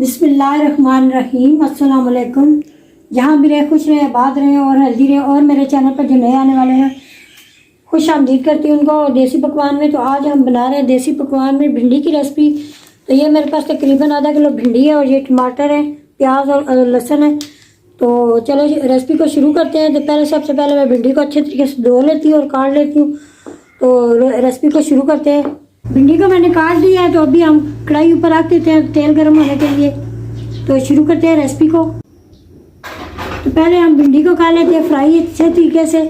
बिस्मिल्लाहिर्रहमानिर्रहीम। अस्सलाम वालेकुम। जहाँ भी रहे खुश रहे, आबाद रहे और हेल्दी रहे। और मेरे चैनल पर जो नए आने वाले हैं खुश आमदीद करती हूँ उनको देसी पकवान में। तो आज हम बना रहे हैं देसी पकवान में भिंडी की रेसिपी। तो ये मेरे पास तकरीबन आधा किलो भिंडी है और ये टमाटर है, प्याज और लहसुन है। तो चलो रेसिपी को शुरू करते हैं। तो सबसे पहले मैं भिंडी को अच्छे तरीके से धो लेती हूँ और काट लेती हूँ। तो रेसिपी को शुरू करते हैं। भिंडी को मैंने काट लिया है। तो अभी हम कढ़ाई ऊपर रख देते हैं तेल गर्म होने के लिए। तो शुरू करते हैं रेसिपी को। तो पहले हम भिंडी को खा लेते हैं फ्राई अच्छे तरीके से।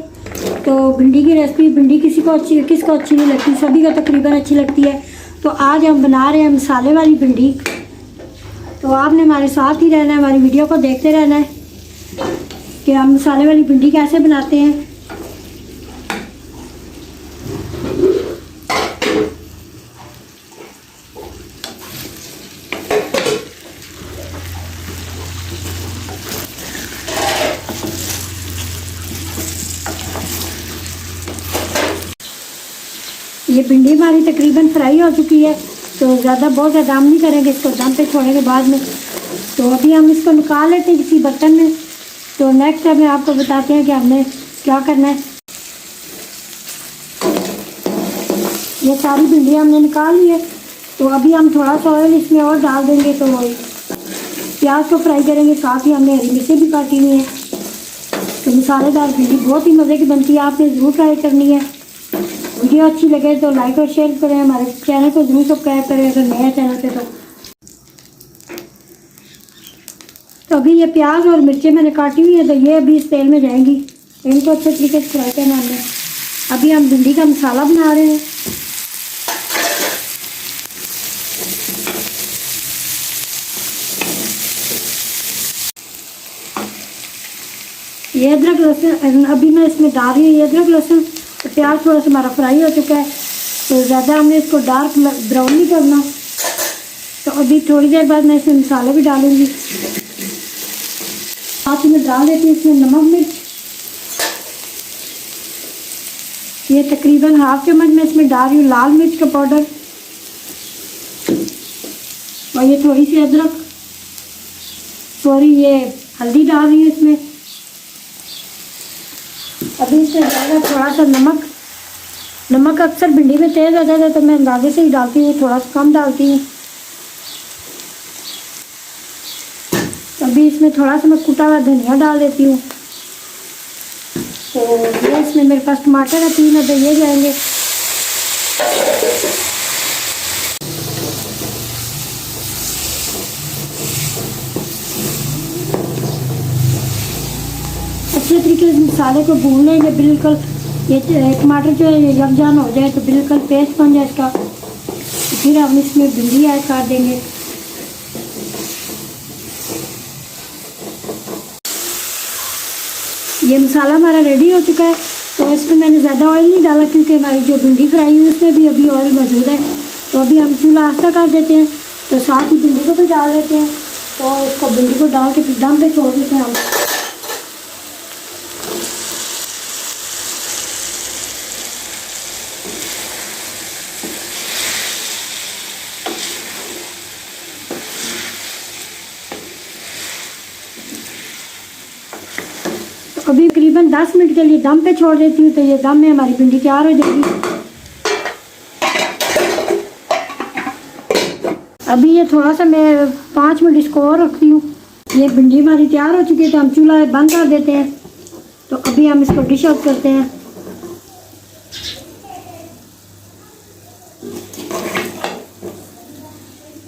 तो भिंडी की रेसिपी, भिंडी किसको अच्छी नहीं लगती, सभी को तकरीबन अच्छी लगती है। तो आज हम बना रहे हैं मसाले वाली भिंडी। तो आपने हमारे साथ ही रहना है, हमारी वीडियो को देखते रहना है कि हम मसाले वाली भिंडी कैसे बनाते हैं। ये भिंडी हमारी तकरीबन फ्राई हो चुकी है। तो बहुत ज़्यादा हम नहीं करेंगे इसको दम पे छोड़ने के बाद में। तो अभी हम इसको निकाल लेते हैं किसी बर्तन में। तो नेक्स्ट स्टेप में आपको बताते हैं कि हमने क्या करना है। ये सारी भिंडी हमने निकाल ली है। तो अभी हम थोड़ा सा ऑयल इसमें और डाल देंगे। तो प्याज को फ्राई करेंगे, साथ ही हमने हरी मिर्चें भी काटी हुई हैं। तो मसालेदार भिंडी बहुत ही मज़े की बनती है, आपने ज़रूर ट्राई करनी है। वीडियो अच्छी लगे तो लाइक और शेयर करें, हमारे चैनल को जरूर सब्सक्राइब करें अगर नया चैनल पे। तो अभी ये प्याज और मिर्चें मैंने काटी हुई है। तो ये अभी इस तेल में जाएंगी। इनको अच्छे तरीके से फ्राई करना हमने। अभी हम भिंडी का मसाला बना रहे हैं। ये अदरक लहसुन अभी मैं इसमें डाल रही हूँ। ये अदरक लहसुन तो प्याज थोड़ा सा हमारा फ्राई हो चुका है। तो ज़्यादा हमने इसको डार्क ब्राउन नहीं करना। तो अभी थोड़ी देर बाद मैं इसमें मसाले भी डालूंगी। साथ ही मैं डाल देती हूँ इसमें नमक मिर्च। ये तकरीबन हाफ चम्मच मैं इसमें डाल रही हूँ लाल मिर्च का पाउडर। और ये थोड़ी सी अदरक, सॉरी ये हल्दी डाल रही हूँ इसमें। अभी इससे ज़्यादा थोड़ा सा नमक अक्सर भिंडी में तेज़ हो जाता है तो मैं अंदाजे से ही डालती हूँ, थोड़ा सा कम डालती हूँ। अभी इसमें थोड़ा सा मैं कुटा हुआ धनिया डाल देती हूँ। तो ये इसमें मेरे पास टमाटर है 3, तो ये जाएंगे। अच्छे तरीके से मसाले को भून लेंगे बिल्कुल। ये टमाटर जो है यकजान हो जाए तो बिल्कुल पेस्ट बन जाए इसका। फिर हम इसमें भिंडी ऐड कर देंगे। ये मसाला हमारा रेडी हो चुका है। तो इसमें मैंने ज़्यादा ऑयल नहीं डाला क्योंकि हमारी जो भिंडी फ्राई हुई उसमें भी अभी ऑयल मौजूद है। तो अभी हम चूल्हा आस्था कर देते हैं। तो साथ ही भिंडी को भी डाल देते हैं। तो इसको भिंडी को डाल के फिर दम पे छोड़ देते हैं हम। अभी तकरीबन 10 मिनट के लिए दम पे छोड़ देती हूँ। तो ये दम में हमारी भिंडी तैयार हो जाएगी। अभी ये थोड़ा सा मैं 5 मिनट इसको और रखती हूँ। ये भिंडी हमारी तैयार हो चुकी है। तो हम चूल्हा बंद कर देते हैं। तो अभी हम इसको डिश आउट करते हैं।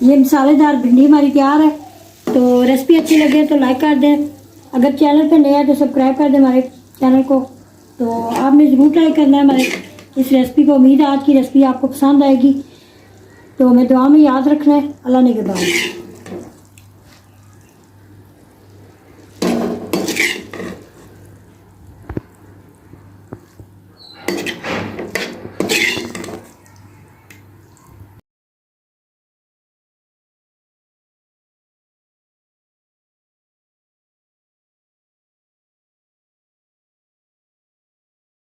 ये मसालेदार भिंडी हमारी तैयार है। तो रेसिपी अच्छी लगे तो लाइक कर दें। अगर चैनल पे नया है तो सब्सक्राइब कर दें हमारे चैनल को। तो आपने ज़रूर ट्राई करना है हमारे इस रेसिपी को। उम्मीद है आज की रेसिपी आपको पसंद आएगी। तो हमें दुआ में याद रखना है। अल्लाह ने के बाद।